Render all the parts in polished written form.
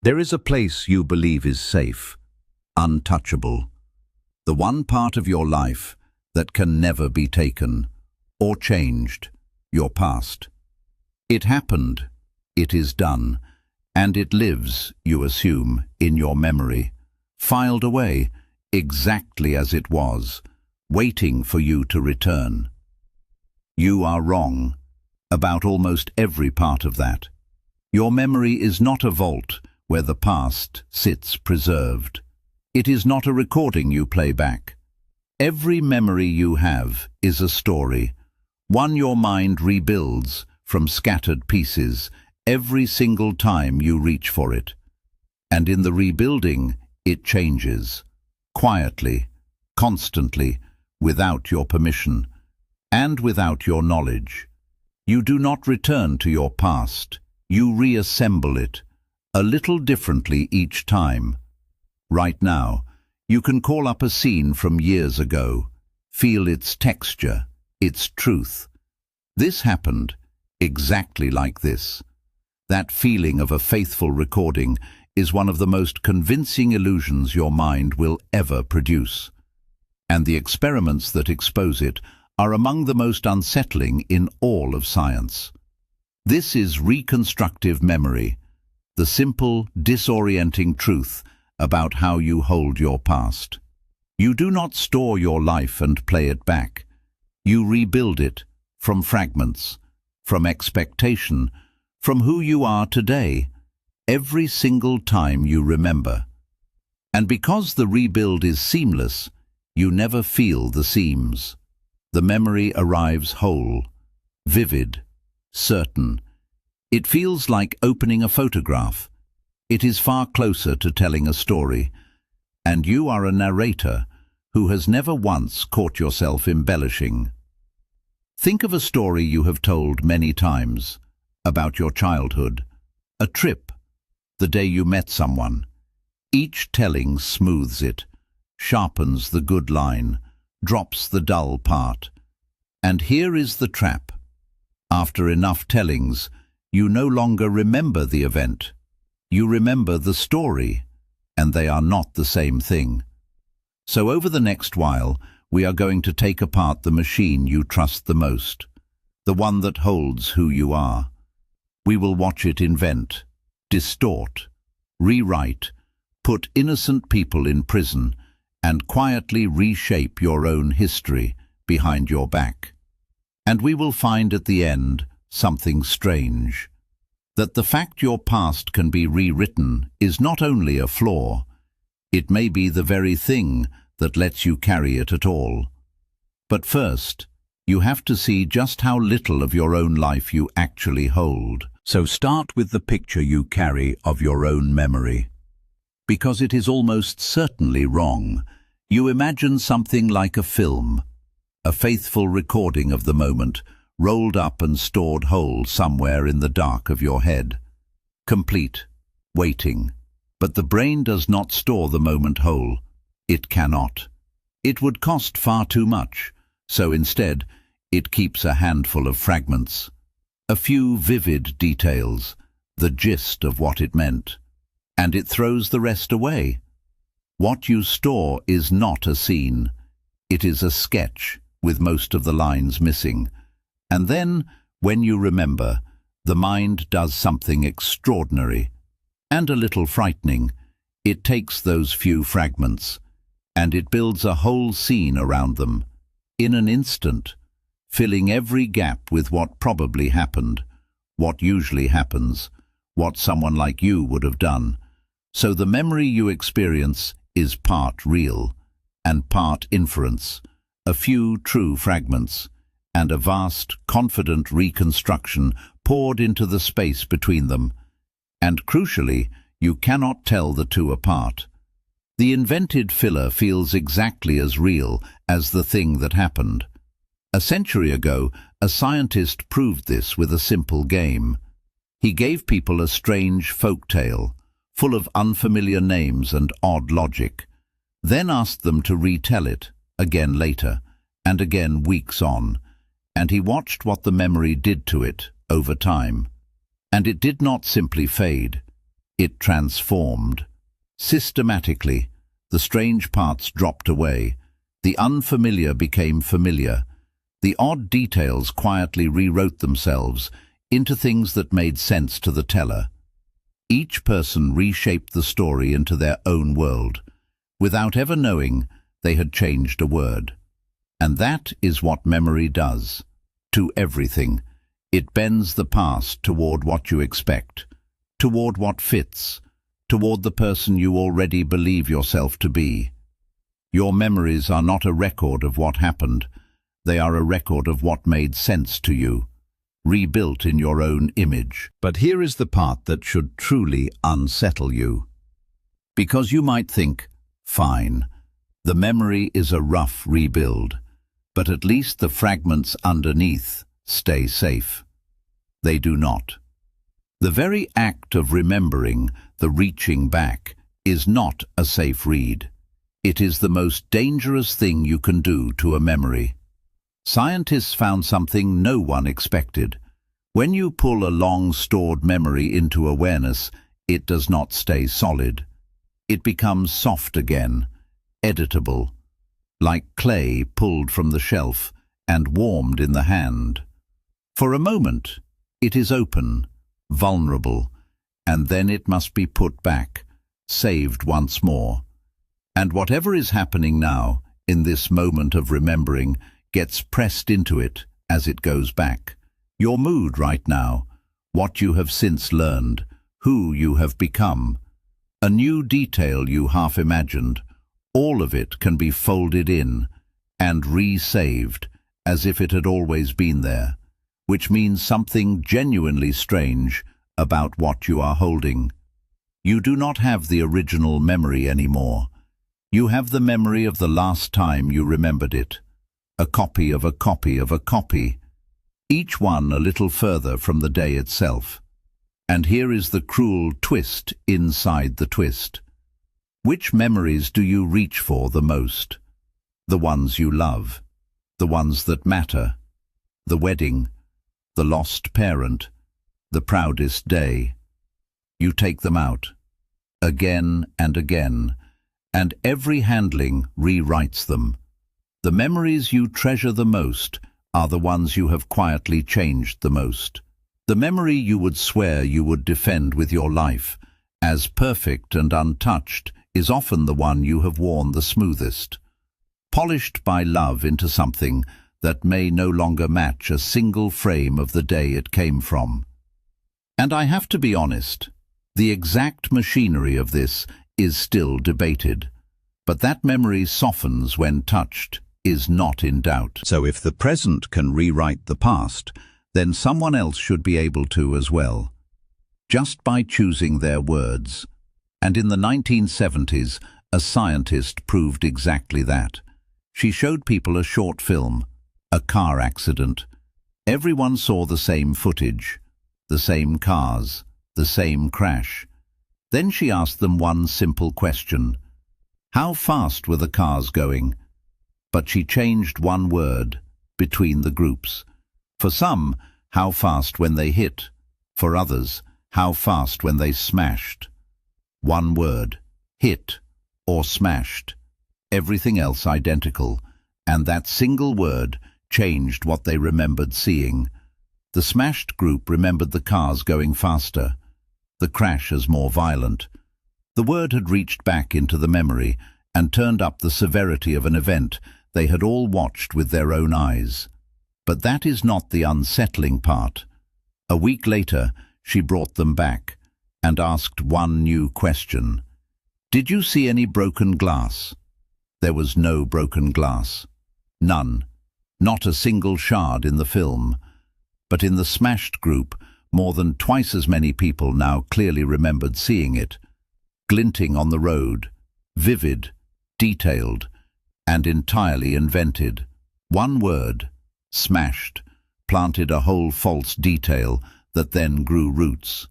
There is a place you believe is safe, untouchable, the one part of your life that can never be taken or changed, your past. It happened, it is done, and it lives, you assume, in your memory, filed away exactly as it was, waiting for you to return. You are wrong about almost every part of that. Your memory is not a vault where the past sits preserved. It is not a recording you play back. Every memory you have is a story, one your mind rebuilds from scattered pieces every single time you reach for it. And in the rebuilding, it changes, quietly, constantly, without your permission, and without your knowledge. You do not return to your past, you reassemble it, a little differently each time. Right now, you can call up a scene from years ago, feel its texture, its truth. This happened exactly like this. That feeling of a faithful recording is one of the most convincing illusions your mind will ever produce. And the experiments that expose it are among the most unsettling in all of science. This is reconstructive memory, the simple, disorienting truth about how you hold your past. You do not store your life and play it back. You rebuild it from fragments, from expectation, from who you are today, every single time you remember. And because the rebuild is seamless, you never feel the seams. The memory arrives whole, vivid, certain. It feels like opening a photograph. It is far closer to telling a story, and you are a narrator who has never once caught yourself embellishing. Think of a story you have told many times, about your childhood, a trip, the day you met someone. Each telling smooths it, sharpens the good line, drops the dull part. And here is the trap. After enough tellings, you no longer remember the event. You remember the story, and they are not the same thing. So over the next while, we are going to take apart the machine you trust the most, the one that holds who you are. We will watch it invent, distort, rewrite, put innocent people in prison, and quietly reshape your own history behind your back. And we will find at the end something strange. That the fact your past can be rewritten is not only a flaw, it may be the very thing that lets you carry it at all. But first, you have to see just how little of your own life you actually hold. So start with the picture you carry of your own memory. Because it is almost certainly wrong, you imagine something like a film, a faithful recording of the moment, rolled up and stored whole somewhere in the dark of your head. Complete, waiting. But the brain does not store the moment whole. It cannot. It would cost far too much, so instead, it keeps a handful of fragments. A few vivid details, the gist of what it meant. And it throws the rest away. What you store is not a scene. It is a sketch, with most of the lines missing. And then, when you remember, the mind does something extraordinary and a little frightening. It takes those few fragments, and it builds a whole scene around them, in an instant, filling every gap with what probably happened, what usually happens, what someone like you would have done. So the memory you experience is part real and part inference, a few true fragments, and a vast, confident reconstruction poured into the space between them. And crucially, you cannot tell the two apart. The invented filler feels exactly as real as the thing that happened. A century ago, a scientist proved this with a simple game. He gave people a strange folk tale, full of unfamiliar names and odd logic, then asked them to retell it, again later, and again weeks on, and he watched what the memory did to it over time. And it did not simply fade. It transformed. Systematically, the strange parts dropped away. The unfamiliar became familiar. The odd details quietly rewrote themselves into things that made sense to the teller. Each person reshaped the story into their own world. Without ever knowing, they had changed a word. And that is what memory does. To everything. It bends the past toward what you expect, toward what fits, toward the person you already believe yourself to be. Your memories are not a record of what happened. They are a record of what made sense to you, rebuilt in your own image. But here is the part that should truly unsettle you. Because you might think, fine, the memory is a rough rebuild, but at least the fragments underneath stay safe. They do not. The very act of remembering, the reaching back, is not a safe read. It is the most dangerous thing you can do to a memory. Scientists found something no one expected. When you pull a long-stored memory into awareness, it does not stay solid. It becomes soft again, editable, like clay pulled from the shelf and warmed in the hand. For a moment, it is open, vulnerable, and then it must be put back, saved once more. And whatever is happening now, in this moment of remembering, gets pressed into it as it goes back. Your mood right now, what you have since learned, who you have become, a new detail you half imagined, all of it can be folded in and re-saved as if it had always been there, which means something genuinely strange about what you are holding. You do not have the original memory anymore. You have the memory of the last time you remembered it, a copy of a copy of a copy, each one a little further from the day itself. And here is the cruel twist inside the twist. Which memories do you reach for the most? The ones you love, the ones that matter, the wedding, the lost parent, the proudest day. You take them out, again and again, and every handling rewrites them. The memories you treasure the most are the ones you have quietly changed the most. The memory you would swear you would defend with your life, as perfect and untouched, is often the one you have worn the smoothest, polished by love into something that may no longer match a single frame of the day it came from. And I have to be honest, the exact machinery of this is still debated, but that memory softens when touched is not in doubt. So if the present can rewrite the past, then someone else should be able to as well, just by choosing their words. And in the 1970s, a scientist proved exactly that. She showed people a short film, a car accident. Everyone saw the same footage, the same cars, the same crash. Then she asked them one simple question. How fast were the cars going? But she changed one word between the groups. For some, how fast when they hit. For others, how fast when they smashed. One word, hit or smashed. Everything else identical, and that single word changed what they remembered seeing. The smashed group remembered the cars going faster, the crash as more violent. The word had reached back into the memory and turned up the severity of an event they had all watched with their own eyes. But that is not the unsettling part. A week later, she brought them back and asked one new question. Did you see any broken glass? There was no broken glass. None. Not a single shard in the film. But in the smashed group, more than twice as many people now clearly remembered seeing it, glinting on the road, vivid, detailed, and entirely invented. One word, smashed, planted a whole false detail that then grew roots.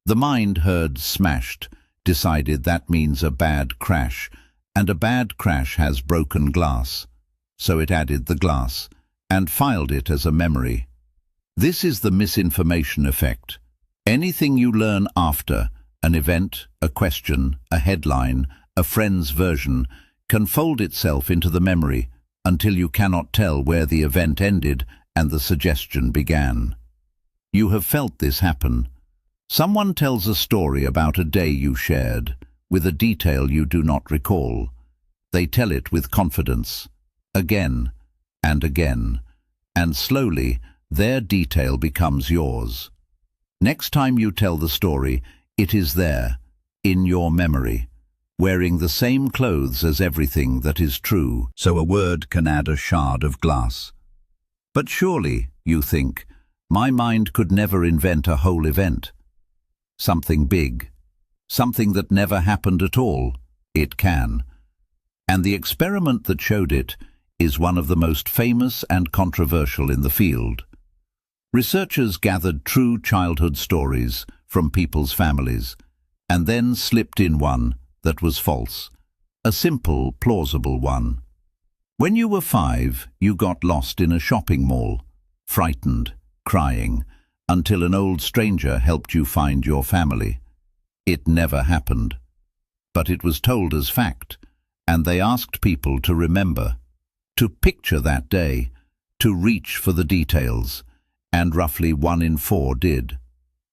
The mind heard smashed, decided that means a bad crash, and a bad crash has broken glass. So it added the glass, and filed it as a memory. This is the misinformation effect. Anything you learn after, An event, a question, a headline, a friend's version can fold itself into the memory until you cannot tell where the event ended and the suggestion began. You have felt this happen. Someone tells a story about a day you shared, with a detail you do not recall. They tell it with confidence, again and again, and slowly their detail becomes yours. Next time you tell the story, it is there, in your memory, wearing the same clothes as everything that is true. So a word can add a shard of glass. But surely, you think, my mind could never invent a whole event. Something big, something that never happened at all. It can. And the experiment that showed it is one of the most famous and controversial in the field. Researchers gathered true childhood stories from people's families, and then slipped in one that was false, a simple, plausible one. When you were 5, you got lost in a shopping mall, frightened, crying, until an old stranger helped you find your family. It never happened, but it was told as fact, and they asked people to remember, to picture that day, to reach for the details, and roughly 1 in 4 did.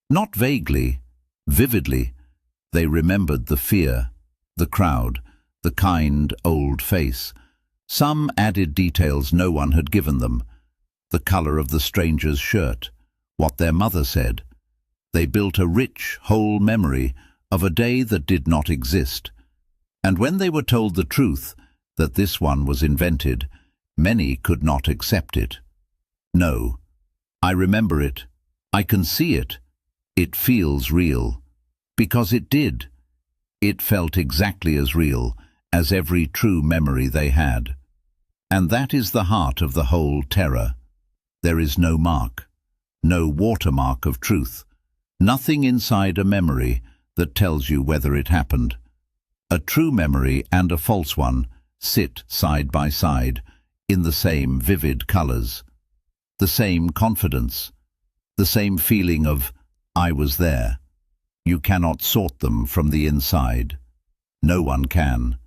Not vaguely, vividly. They remembered the fear, the crowd, the kind old face. Some added details no one had given them, the color of the stranger's shirt, what their mother said. They built a rich, whole memory of a day that did not exist. And when they were told the truth, that this one was invented, many could not accept it. No, I remember it. I can see it. It feels real. Because it did. It felt exactly as real as every true memory they had. And that is the heart of the whole terror. There is no mark, no watermark of truth, nothing inside a memory that tells you whether it happened. A true memory and a false one sit side by side in the same vivid colors, the same confidence, the same feeling of, I was there. You cannot sort them from the inside. No one can.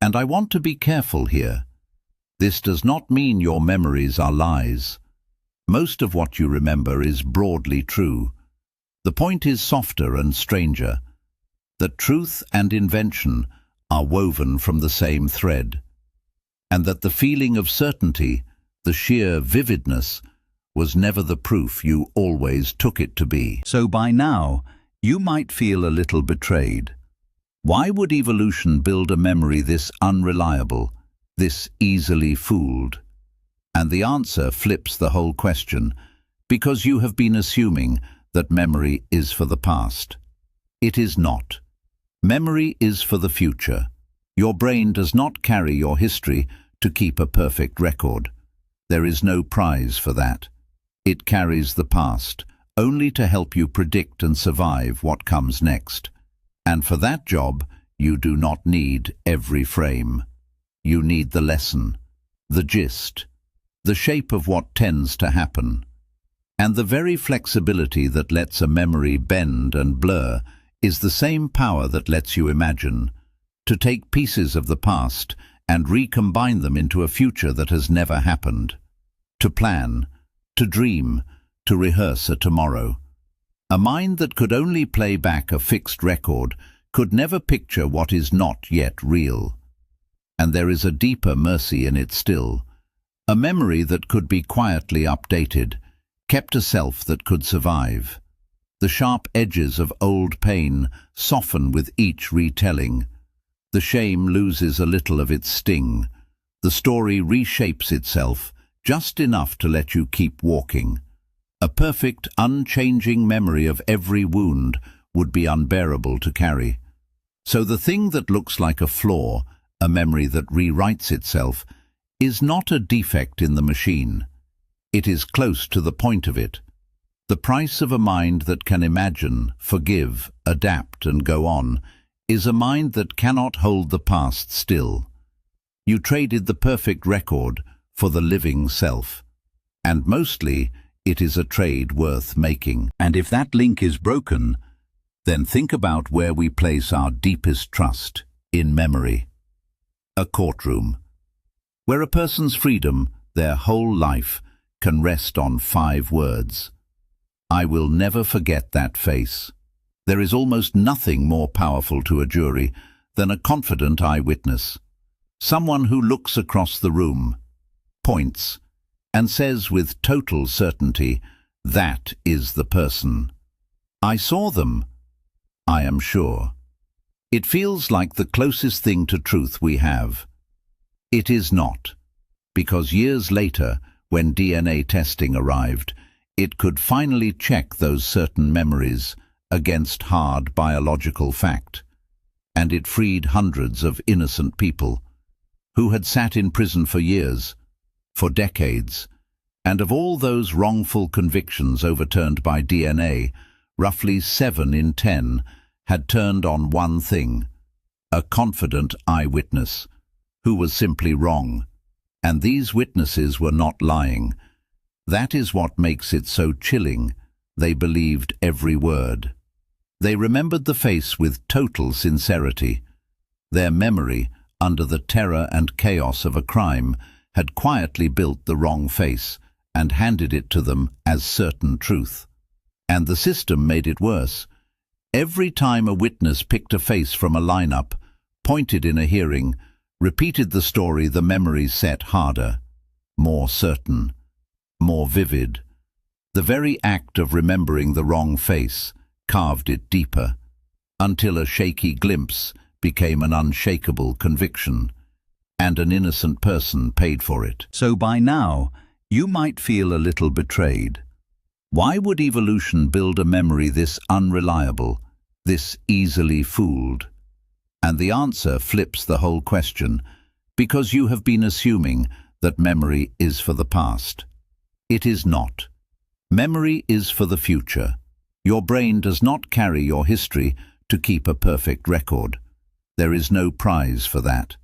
And I want to be careful here. This does not mean your memories are lies. Most of what you remember is broadly true. The point is softer and stranger, that truth and invention are woven from the same thread, and that the feeling of certainty, the sheer vividness, was never the proof you always took it to be. So by now, you might feel a little betrayed. Why would evolution build a memory this unreliable, this easily fooled? And the answer flips the whole question, because you have been assuming that memory is for the past. It is not. Memory is for the future. Your brain does not carry your history to keep a perfect record. There is no prize for that. It carries the past, only to help you predict and survive what comes next. And for that job, you do not need every frame. You need the lesson, the gist, the shape of what tends to happen. And the very flexibility that lets a memory bend and blur is the same power that lets you imagine, to take pieces of the past and recombine them into a future that has never happened, to plan, to dream, to rehearse a tomorrow. A mind that could only play back a fixed record could never picture what is not yet real. And there is a deeper mercy in it still, a memory that could be quietly updated, kept a self that could survive. The sharp edges of old pain soften with each retelling. The shame loses a little of its sting. The story reshapes itself, just enough to let you keep walking. A perfect, unchanging memory of every wound would be unbearable to carry. So the thing that looks like a flaw, a memory that rewrites itself, is not a defect in the machine. It is close to the point of it. The price of a mind that can imagine, forgive, adapt, and go on is a mind that cannot hold the past still. You traded the perfect record for the living self. And mostly, it is a trade worth making. And if that link is broken, Then think about where we place our deepest trust in memory. A courtroom, where a person's freedom, their whole life, can rest on 5 words. I will never forget that face. There is almost nothing more powerful to a jury than a confident eyewitness. Someone who looks across the room, points, and says with total certainty, "That is the person. I saw them. I am sure." It feels like the closest thing to truth we have. It is not, because years later, when DNA testing arrived, it could finally check those certain memories against hard biological fact, and it freed hundreds of innocent people who had sat in prison for years, for decades, and of all those wrongful convictions overturned by DNA, roughly 7 in 10 had turned on one thing: a confident eyewitness who was simply wrong. And these witnesses were not lying. That is what makes it so chilling. They believed every word. They remembered the face with total sincerity. Their memory, under the terror and chaos of a crime, had quietly built the wrong face and handed it to them as certain truth. And the system made it worse. Every time a witness picked a face from a lineup, pointed in a hearing, repeated the story, the memories set harder, more certain, more vivid. The very act of remembering the wrong face carved it deeper, until a shaky glimpse became an unshakable conviction, and an innocent person paid for it. So by now, you might feel a little betrayed. Why would evolution build a memory this unreliable, this easily fooled? And the answer flips the whole question, because you have been assuming that memory is for the past. It is not. Memory is for the future. Your brain does not carry your history to keep a perfect record. There is no prize for that.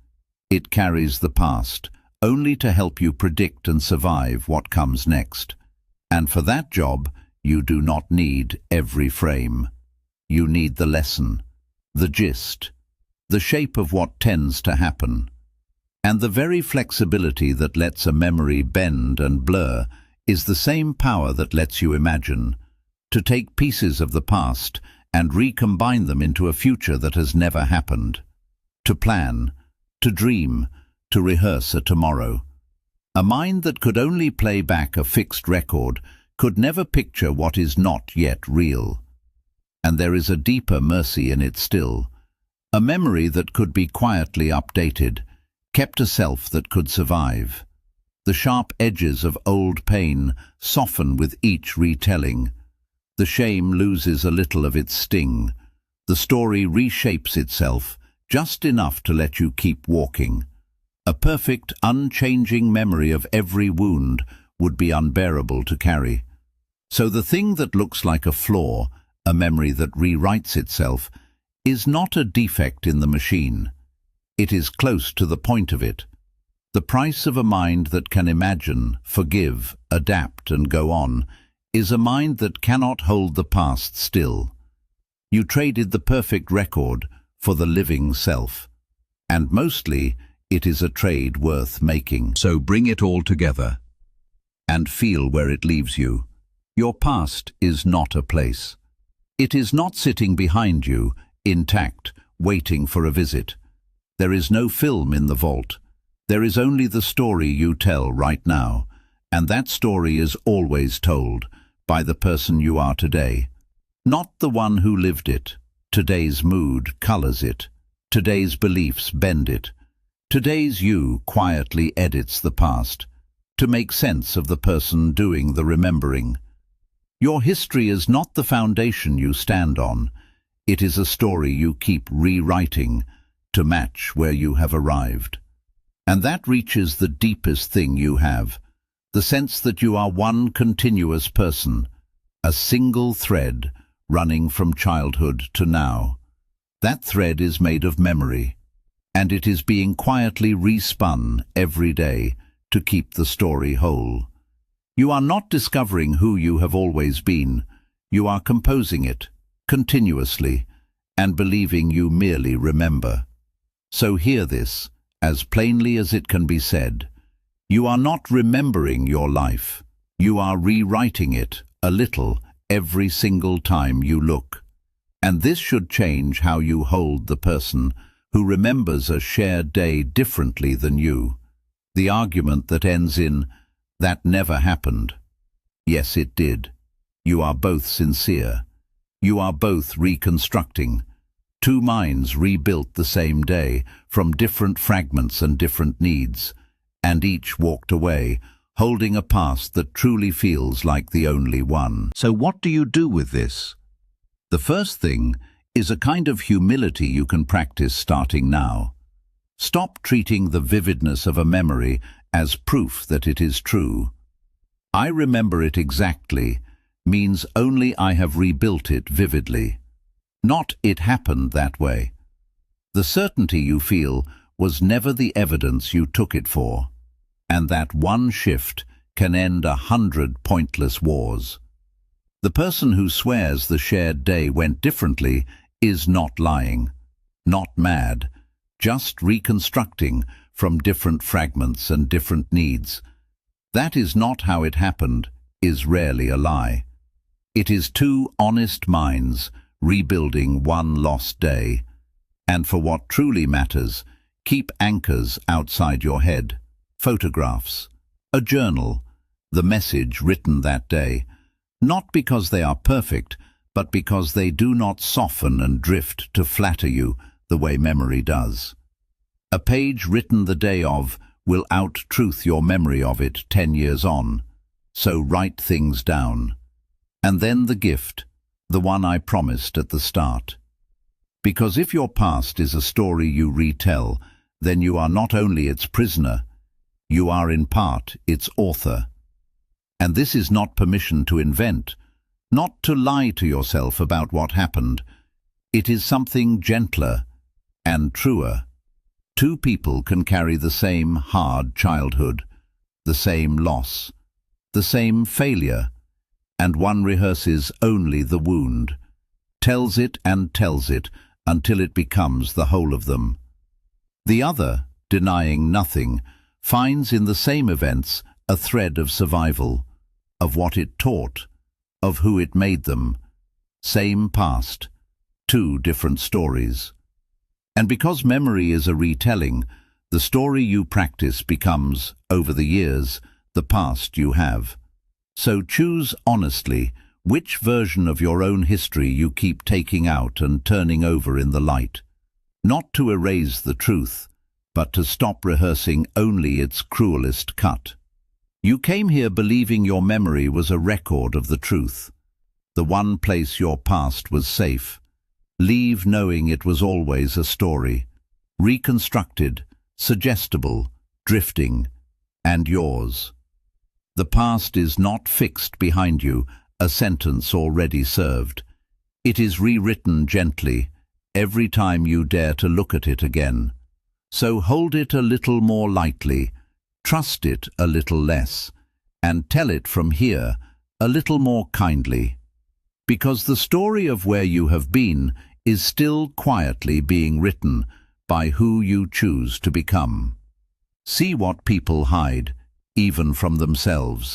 It carries the past, only to help you predict and survive what comes next. And for that job, you do not need every frame. You need the lesson, the gist, the shape of what tends to happen. And the very flexibility that lets a memory bend and blur is the same power that lets you imagine, to take pieces of the past and recombine them into a future that has never happened, to plan, to dream, to rehearse a tomorrow. A mind that could only play back a fixed record could never picture what is not yet real. And there is a deeper mercy in it still. A memory that could be quietly updated, kept a self that could survive. The sharp edges of old pain soften with each retelling. The shame loses a little of its sting. The story reshapes itself, just enough to let you keep walking. A perfect, unchanging memory of every wound would be unbearable to carry. So the thing that looks like a flaw, a memory that rewrites itself, is not a defect in the machine. It is close to the point of it. The price of a mind that can imagine, forgive, adapt, and go on is a mind that cannot hold the past still. You traded the perfect record for the living self. And mostly, it is a trade worth making. So bring it all together and feel where it leaves you. Your past is not a place. It is not sitting behind you, intact, waiting for a visit. There is no film in the vault. There is only the story you tell right now, and that story is always told by the person you are today. Not the one who lived it. Today's mood colors it. Today's beliefs bend it. Today's you quietly edits the past to make sense of the person doing the remembering. Your history is not the foundation you stand on. It is a story you keep rewriting to match where you have arrived. And that reaches the deepest thing you have, the sense that you are one continuous person, a single thread running from childhood to now. That thread is made of memory, and it is being quietly respun every day to keep the story whole. You are not discovering who you have always been. You are composing it, continuously, and believing you merely remember. So hear this, as plainly as it can be said. You are not remembering your life. You are rewriting it a little every single time you look. And this should change how you hold the person who remembers a shared day differently than you. The argument that ends in, "That never happened." Yes, it did. You are both sincere. You are both reconstructing. Two minds rebuilt the same day, from different fragments and different needs, and each walked away, holding a past that truly feels like the only one. So what do you do with this? The first thing is a kind of humility you can practice starting now. Stop treating the vividness of a memory as proof that it is true. "I remember it exactly" means only I have rebuilt it vividly. Not "it happened that way." The certainty you feel was never the evidence you took it for, and that one shift can end 100 pointless wars. The person who swears the shared day went differently is not lying, not mad, just reconstructing from different fragments and different needs. "That is not how it happened" is rarely a lie. It is two honest minds rebuilding one lost day. And for what truly matters, keep anchors outside your head. Photographs, a journal, the message written that day, not because they are perfect, but because they do not soften and drift to flatter you the way memory does. A page written the day of will out-truth your memory of it 10 years on, so write things down. And then the gift, the one I promised at the start. Because if your past is a story you retell, then you are not only its prisoner, you are in part its author. And this is not permission to invent, not to lie to yourself about what happened. It is something gentler and truer. Two people can carry the same hard childhood, the same loss, the same failure, and one rehearses only the wound, tells it and tells it until it becomes the whole of them. The other, denying nothing, finds in the same events a thread of survival, of what it taught, of who it made them. Same past, two different stories. And because memory is a retelling, the story you practice becomes, over the years, the past you have. So choose honestly which version of your own history you keep taking out and turning over in the light. Not to erase the truth, but to stop rehearsing only its cruelest cut. You came here believing your memory was a record of the truth, the one place your past was safe. Leave knowing it was always a story, reconstructed, suggestible, drifting, and yours. The past is not fixed behind you, a sentence already served. It is rewritten gently, every time you dare to look at it again. So hold it a little more lightly, trust it a little less, and tell it from here a little more kindly. Because the story of where you have been is still quietly being written by who you choose to become. See what people hide, even from themselves.